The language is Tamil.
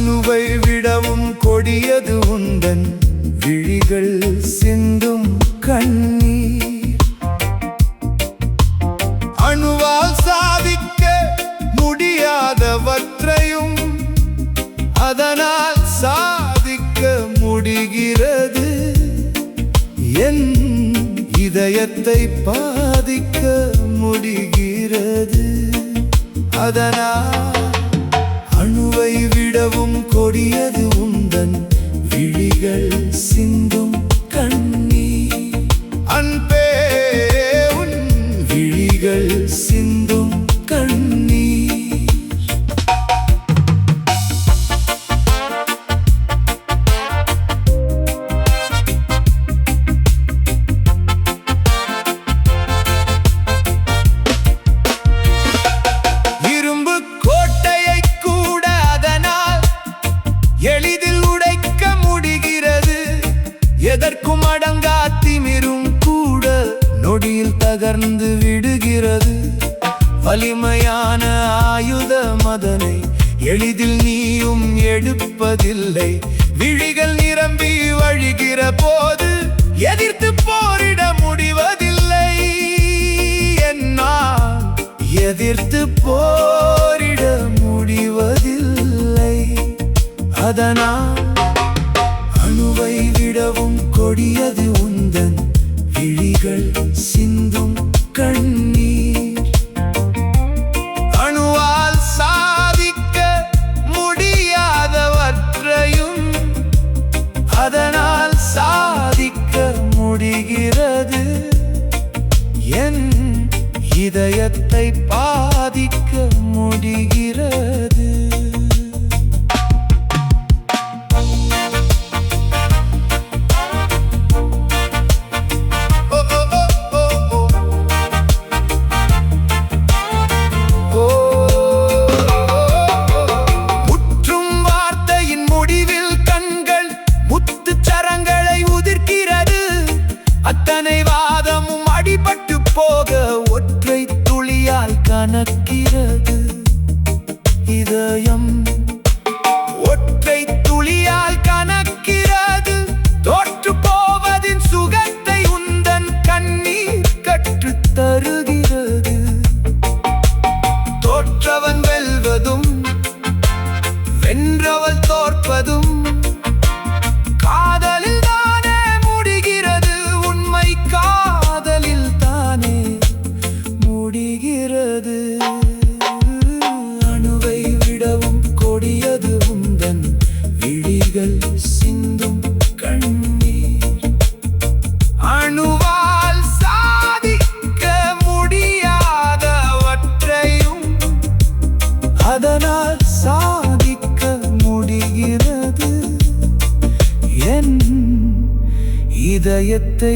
அணுவை விடவும் கொடியது உந்தன் விழிகள் சிந்தும் கண்ணீர். அணுவால் சாதிக்க முடியாதவற்றையும் அதனால் சாதிக்க முடிகிறது. என் இதயத்தை பாதிக்க முடிகிறது. அதனால் அணுவை விடவும் கொடியது உந்தன் விழிகள் சிந்தும் கண்ணீர். அன்பே உன் விழிகள் சிந்தும் கண்ணீர். இரும்பு கோட்டையை கூட அதனால் எளிதில் உடைக்க முடிகிறது. எதற்கும் அடங்கா திமிரும் கூட நொடியில் தகர்ந்து விடுகிறது. வலிமையான ஆயுதம் அதனை எளிதில் நீயும் எடுப்பதில்லை. விழிகள் நிரம்பி வழிகிற போது எதிர்த்து போரிட முடிவதில்லை. என்னால் எதிர்த்து போரிட முடிவதில்லை. அதனால் அணுவை விடவும் கொடியது உந்தன் விழிகள் சிந்தும் கண்ணீர். அணுவால் சாதிக்க முடியாதவற்றையும் அதனால் சாதிக்க முடிகிறது. என் இதயத்தை பாதிக்க முடிகிறது. அத்தனை வாதமும் அடிபட்டு போக ஒற்றை துளியால் கனக்கிறது. இதயம் ஒற்றை துளியால் கனக்கிறது. தோற்று போவதின் சுகத்தை உந்தன் கண்ணீர் கற்றுத் தருகிறது. தோற்றவன் வெல்வதும் வென்றவள் தோற்பதும் காதலில் தானே முடிகிறது. உண்மை காதலில் தானே முடிகிறது. அணுவை விடவும் கொடியது உந்தன் விழிகள் சிந்தும் கண்ணீர். அணுவால் சாதிக்க முடியாதவற்றையும் அதனால் சாதிக்க முடிகிறது. என் இதயத்தை